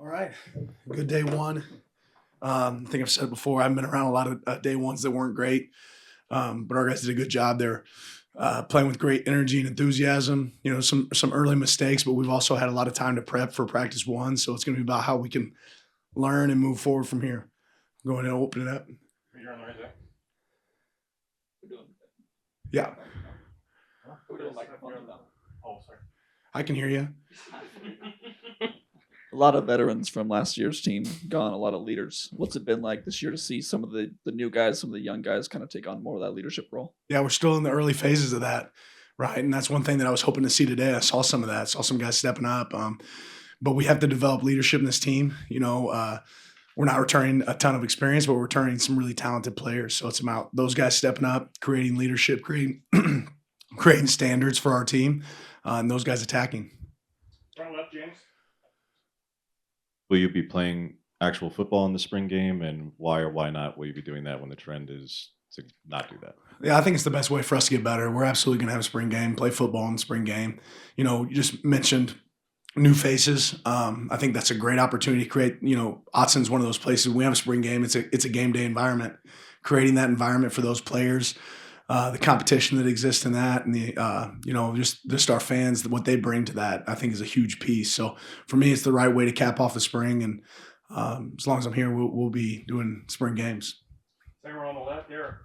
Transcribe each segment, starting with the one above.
right. Good day one. I think I've said it before. I've been around a lot of day ones that weren't great, but our guys did a good job. They're playing with great energy and enthusiasm. You know, some early mistakes, but we've also had a lot of time to prep for practice one. So it's going to be about how we can learn and move forward from here. Go ahead and open it up. You're on the right there. Yeah, Oh, sorry. I can hear you. A lot of veterans from last year's team gone, a lot of leaders. What's it been like this year to see some of the new guys, some of the young guys kind of take on more of that leadership role? Yeah, we're still in the early phases of that, right? And that's one thing that I was hoping to see today. I saw some of that. Saw some guys stepping up. But we have to develop leadership in this team. You know, we're not returning a ton of experience, but we're returning some really talented players. So it's about those guys stepping up, creating leadership, creating creating standards for our team, and those guys attacking. Front left, James. Will you be playing actual football in the spring game, and why or why not will you be doing that when the trend is to not do that? Yeah, I think it's the best way for us to get better. We're absolutely going to have a spring game, play football in the spring game. You know, you just mentioned new faces. I think that's a great opportunity to create, you know, Otson's one of those places. We have a spring game. It's a game day environment. Creating that environment for those players, the competition that exists in that, and the you know, just our fans, what they bring to that, I think is a huge piece. So for me, it's the right way to cap off the spring. And as long as I'm here, we'll be doing spring games. Second row on the left, Eric.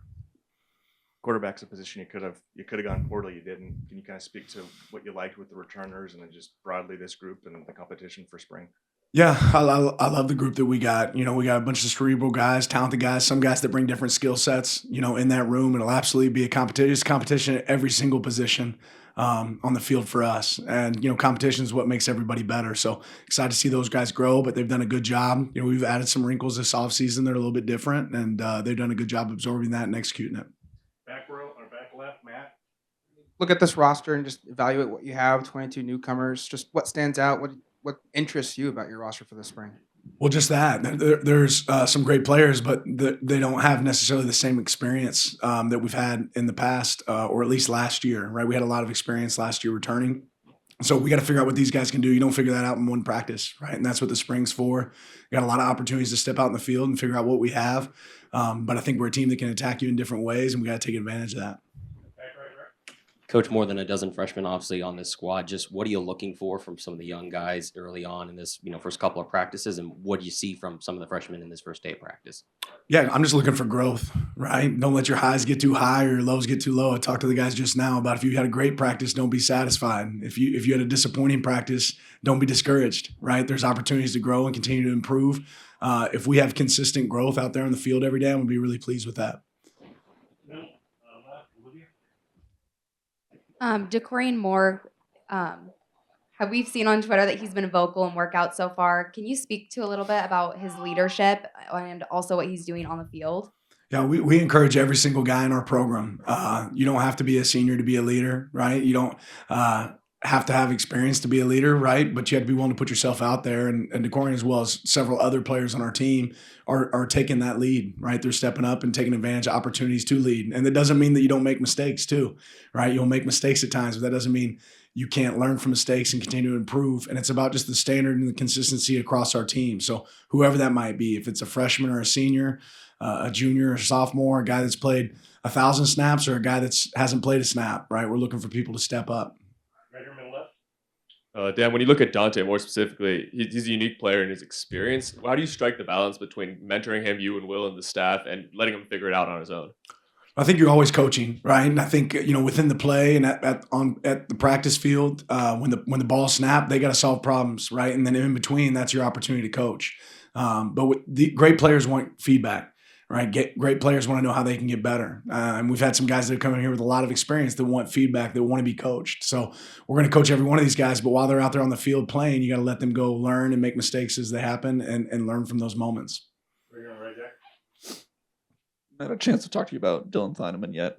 Quarterback's a position you could have gone portal, you didn't. Can you kind of speak to what you liked with the returners and then just broadly this group and the competition for spring? Yeah, I love the group that we got. You know, we got a bunch of cerebral guys, talented guys, some guys that bring different skill sets, you know, in that room. It'll absolutely be a competition. It's competition at every single position on the field for us. And, you know, competition is what makes everybody better. So excited to see those guys grow, but they've done a good job. You know, we've added some wrinkles this offseason that are a little bit different, and they've done a good job absorbing that and executing it. Back row or back left, Matt. Look at this roster and just evaluate what you have, 22 newcomers. Just what stands out, what interests you about your roster for the spring? Well, just that. There's some great players, but they don't have necessarily the same experience that we've had in the past, or at least last year, right? We had a lot of experience last year returning. So we got to figure out what these guys can do. You don't figure that out in one practice, right? And that's what the spring's for. We got a lot of opportunities to step out in the field and figure out what we have. But I think we're a team that can attack you in different ways, and we got to take advantage of that. Coach, more than a dozen freshmen obviously on this squad. Just what are you looking for from some of the young guys early on in this, you know, first couple of practices, and what do you see from some of the freshmen in this first day of practice? Yeah, I'm just looking for growth, right? Don't let your highs get too high or your lows get too low. I talked to the guys just now about if you had a great practice, don't be satisfied. If you had a disappointing practice, don't be discouraged, right? There's opportunities to grow and continue to improve. If we have consistent growth out there in the field every day, I'm going to be really pleased with that. Decorian Moore, have we seen on Twitter that he's been vocal in workouts so far? Can you speak to a little bit about his leadership and also what he's doing on the field? Yeah, we encourage every single guy in our program. You don't have to be a senior to be a leader, right? You don't have to have experience to be a leader, right? But you have to be willing to put yourself out there. And Decorian, as well as several other players on our team, are taking that lead, right? They're stepping up and taking advantage of opportunities to lead. And that doesn't mean that you don't make mistakes too, right? You'll make mistakes at times, but that doesn't mean you can't learn from mistakes and continue to improve. And it's about just the standard and the consistency across our team. So whoever that might be, if it's a freshman or a senior, a junior or sophomore, a guy that's played 1,000 snaps or a guy that hasn't played a snap, right? We're looking for people to step up. Right here, middle left. Dan, when you look at Dante more specifically, he's a unique player in his experience. How do you strike the balance between mentoring him, you and Will and the staff, and letting him figure it out on his own? I think you're always coaching, right? And I think, you know, within the play and at the practice field, when the ball snapped, they got to solve problems, right? And then in between, that's your opportunity to coach. But the great players want feedback. Right, great players want to know how they can get better, and we've had some guys that have come in here with a lot of experience that want feedback, that want to be coached. So we're going to coach every one of these guys, but while they're out there on the field playing, you got to let them go learn and make mistakes as they happen, and learn from those moments. Right, Jack. I had a chance to talk to you about Dylan Thieneman yet.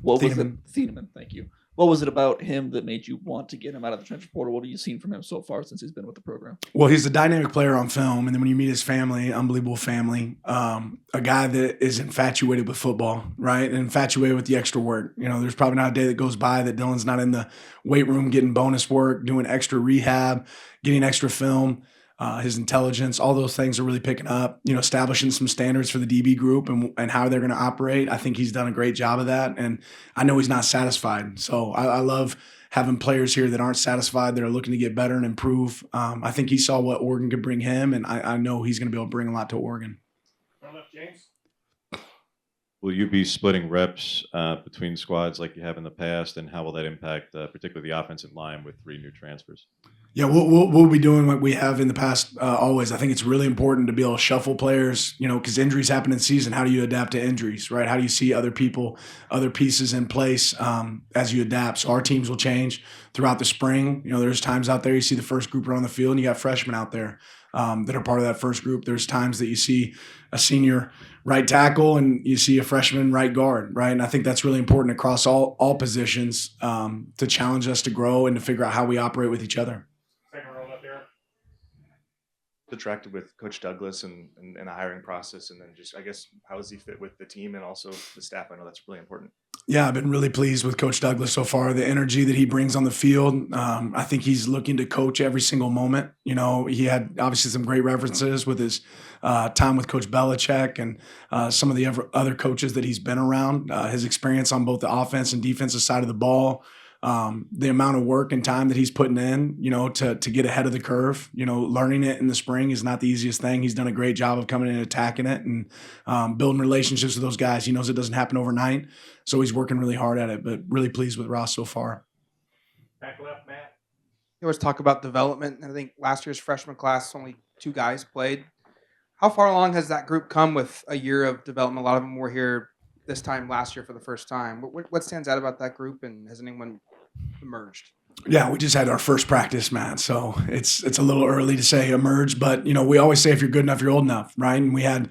What was it? Thieneman. Thieneman, thank you. What was it about him that made you want to get him out of the transfer portal? What have you seen from him so far since he's been with the program? Well, he's a dynamic player on film, and then when you meet his family, unbelievable family. A guy that is infatuated with football, right, and infatuated with the extra work. You know, there's probably not a day that goes by that Dylan's not in the weight room getting bonus work, doing extra rehab, getting extra film. his intelligence, all those things are really picking up. Establishing some standards for the DB group and how they're going to operate. I think he's done a great job of that, and I know he's not satisfied. So I love having players here that aren't satisfied, that are looking to get better and improve. I think he saw what Oregon could bring him, and I know he's going to be able to bring a lot to Oregon. Front left, James. Will you be splitting reps between squads like you have in the past, and how will that impact particularly the offensive line with 3 new transfers? Yeah, we'll be doing what we have in the past always. I think it's really important to be able to shuffle players, because injuries happen in season. How do you adapt to injuries, right? How do you see other people, other pieces in place as you adapt? So our teams will change throughout the spring. There's times out there you see the first group are on the field, and you got freshmen out there that are part of that first group. There's times that you see a senior right tackle and you see a freshman right guard, right? And I think that's really important across all positions to challenge us to grow and to figure out how we operate with each other. Second row left there. Attracted with Coach Douglas and a hiring process, and then just, I guess, how does he fit with the team and also the staff? I know that's really important. Yeah, I've been really pleased with Coach Douglas so far. The energy that he brings on the field, I think he's looking to coach every single moment. He had obviously some great references with his time with Coach Belichick and some of the other coaches that he's been around. His experience on both the offense and defensive side of the ball, the amount of work and time that he's putting in, to get ahead of the curve. Learning it in the spring is not the easiest thing. He's done a great job of coming in and attacking it and building relationships with those guys. He knows it doesn't happen overnight, so he's working really hard at it, but really pleased with Ross so far. Back left, Matt. You always talk about development, and I think last year's freshman class, only 2 guys played. How far along has that group come with a year of development? A lot of them were here this time last year for the first time. What stands out about that group, and has anyone emerged? Yeah, we just had our first practice, Matt. So it's a little early to say emerge, but we always say if you're good enough, you're old enough, right? And we had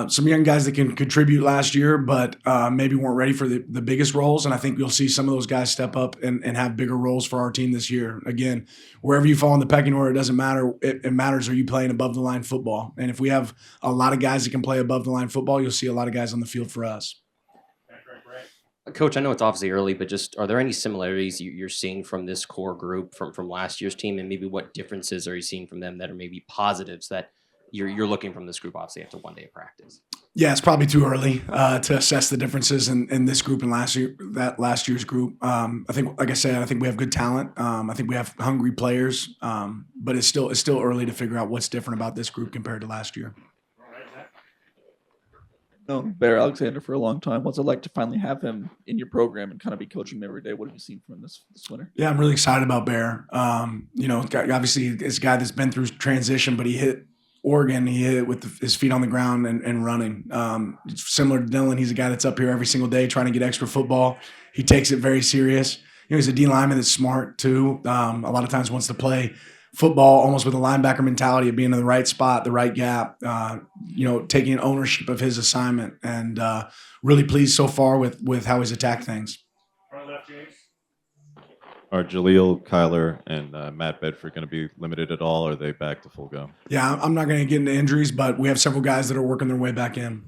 some young guys that can contribute last year, but maybe weren't ready for the biggest roles. And I think you'll see some of those guys step up and have bigger roles for our team this year. Again, wherever you fall in the pecking order, it doesn't matter. It matters, are you playing above the line football? And if we have a lot of guys that can play above the line football, you'll see a lot of guys on the field for us. Coach, I know it's obviously early, but just are there any similarities you're seeing from this core group from last year's team, and maybe what differences are you seeing from them that are maybe positives that you're looking from this group, obviously after 1 day of practice? Yeah, it's probably too early to assess the differences in this group and last year's group. I think, like I said, I think we have good talent. I think we have hungry players, but it's still early to figure out what's different about this group compared to last year. Known Bear Alexander for a long time. What's it like to finally have him in your program and kind of be coaching him every day? What have you seen from him this winter? Yeah, I'm really excited about Bear. Obviously, it's a guy that's been through transition, but he hit Oregon. He hit it with his feet on the ground and running. Similar to Dylan, he's a guy that's up here every single day trying to get extra football. He takes it very serious. He's a D lineman that's smart too. A lot of times wants to play football almost with a linebacker mentality of being in the right spot, the right gap, taking ownership of his assignment, and really pleased so far with how he's attacked things. Front left, James. Are Jaleel, Kyler, and Matt Bedford going to be limited at all, or are they back to full go? Yeah, I'm not going to get into injuries, but we have several guys that are working their way back in.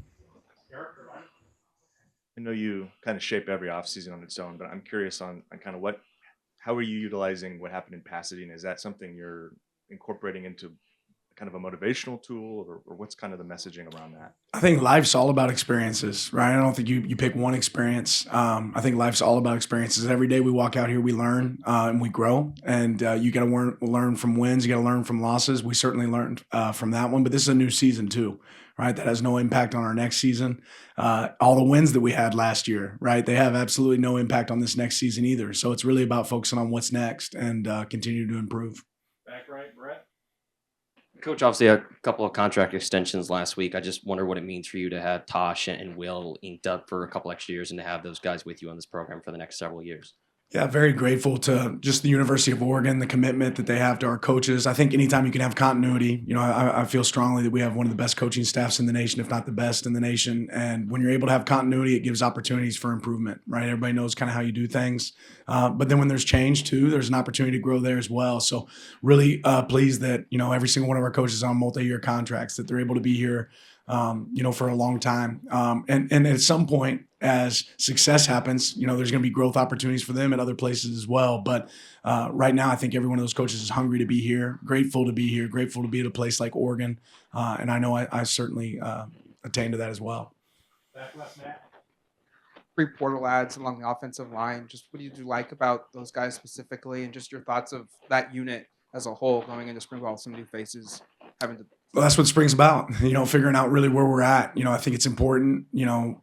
I know you kind of shape every offseason on its own, but I'm curious on kind of how are you utilizing what happened in Pasadena? Is that something you're incorporating into kind of a motivational tool, or what's kind of the messaging around that? I think life's all about experiences, right? I don't think you pick one experience. I think life's all about experiences. Every day we walk out here, we learn and we grow. And you got to learn from wins. You got to learn from losses. We certainly learned from that one. But this is a new season too, right? That has no impact on our next season. All the wins that we had last year, right? They have absolutely no impact on this next season either. So it's really about focusing on what's next and continue to improve. Back right, Brett. Coach, obviously a couple of contract extensions last week. I just wonder what it means for you to have Tosh and Will inked up for a couple extra years and to have those guys with you on this program for the next several years. Yeah, very grateful to just the University of Oregon, the commitment that they have to our coaches. I think anytime you can have continuity, I feel strongly that we have one of the best coaching staffs in the nation, if not the best in the nation. And when you're able to have continuity, it gives opportunities for improvement, right? Everybody knows kind of how you do things. But then when there's change too, there's an opportunity to grow there as well. So really pleased that, every single one of our coaches is on multi-year contracts, that they're able to be here, for a long time. And at some point, as success happens, there's going to be growth opportunities for them at other places as well. But right now, I think every one of those coaches is hungry to be here, grateful to be here, grateful to be at a place like Oregon. And I know I certainly attain to that as well. Back left, Matt. 3 portal ads along the offensive line. Just what do you like about those guys specifically, and just your thoughts of that unit as a whole going into spring ball, some new faces having to. Well, that's what spring's about, figuring out really where we're at. I think it's important,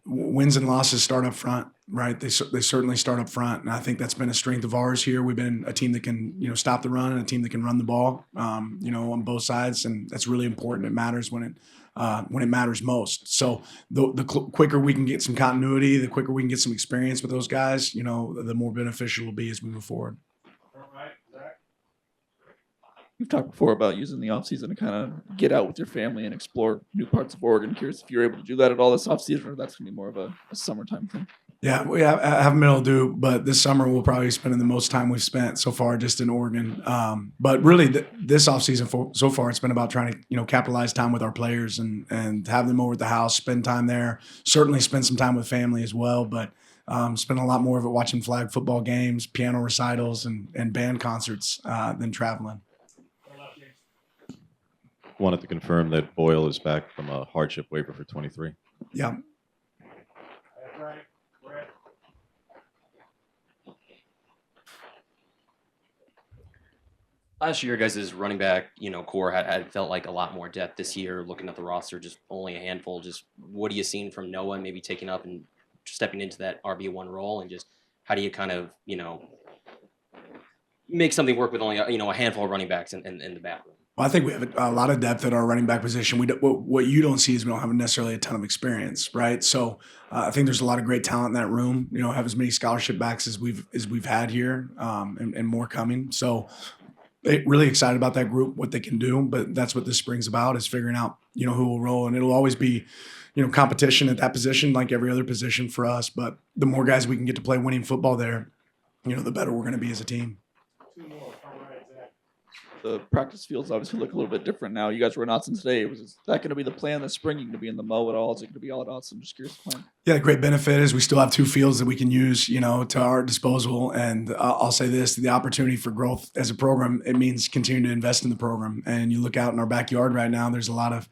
wins and losses start up front, right? They certainly start up front. And I think that's been a strength of ours here. We've been a team that can, stop the run and a team that can run the ball, on both sides. And that's really important. It matters when it matters most. So the quicker we can get some continuity, the quicker we can get some experience with those guys, the more beneficial it'll be as we move forward. Front right, Zach. We've talked before about using the offseason to kind of get out with your family and explore new parts of Oregon. Curious if you're able to do that at all this offseason, or that's going to be more of a summertime thing. Yeah, we haven't been able to do, but this summer we'll probably be spending the most time we've spent so far just in Oregon. But really, this offseason so far, it's been about trying to capitalize time with our players and have them over at the house, spend time there. Certainly spend some time with family as well, but spend a lot more of it watching flag football games, piano recitals, and band concerts than traveling. Front left, James. Wanted to confirm that Boyle is back from a hardship waiver for 23. Yeah. Back right, Brett. Last year, guys' running back, core had felt like a lot more depth this year. Looking at the roster, just only a handful. Just what are you seeing from Noah, maybe taking up and stepping into that RB1 role, and just how do you kind of, make something work with only a handful of running backs in the back room? Well, I think we have a lot of depth at our running back position. What you don't see is we don't have necessarily a ton of experience, right? So I think there's a lot of great talent in that room. Have as many scholarship backs as we've had here, and more coming. So really excited about that group, what they can do. But that's what this spring's about, is figuring out who will roll, and it'll always be competition at that position like every other position for us. But the more guys we can get to play winning football there, the better we're going to be as a team. 2 more, front right, Zach. The practice fields obviously look a little bit different now. You guys were in Autzen today. Is that going to be the plan this spring? You going to be in the Mo at all? Is it going to be all at Autzen? Just curious the plan. Yeah, the great benefit is we still have 2 fields that we can use, to our disposal. And I'll say this, the opportunity for growth as a program, it means continuing to invest in the program. And you look out in our backyard right now, there's a lot of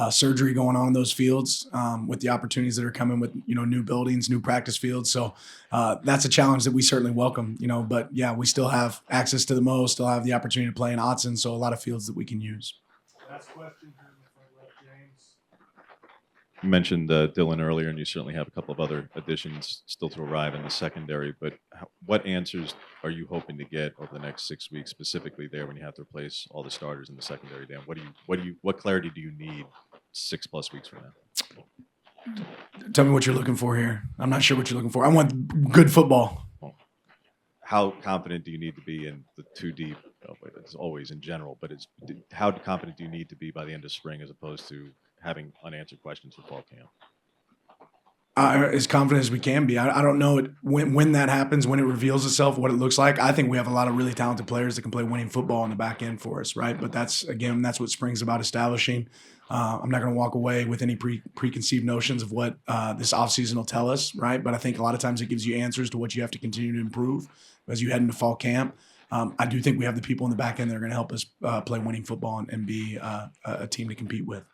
surgery going on in those fields, with the opportunities that are coming with, new buildings, new practice fields. So that's a challenge that we certainly welcome, but yeah, we still have access to the Mo, still have the opportunity to play in Autzen. So a lot of fields that we can use. Last question here in the front left, James. You mentioned Dylan earlier, and you certainly have a couple of other additions still to arrive in the secondary. But what answers are you hoping to get over the next 6 weeks, specifically there when you have to replace all the starters in the secondary? Dan, what clarity do you need 6+ weeks from now? Tell me what you're looking for here. I'm not sure what you're looking for. I want good football. How confident do you need to be in the 2 deep? It's always in general, but how confident do you need to be by the end of spring as opposed to having unanswered questions for fall camp? As confident as we can be. I don't know when that happens, when it reveals itself, what it looks like. I think we have a lot of really talented players that can play winning football on the back end for us, right? But that's what spring's about, establishing. I'm not going to walk away with any preconceived notions of what this offseason will tell us, right? But I think a lot of times it gives you answers to what you have to continue to improve as you head into fall camp. I do think we have the people in the back end that are going to help us play winning football and be a team to compete with.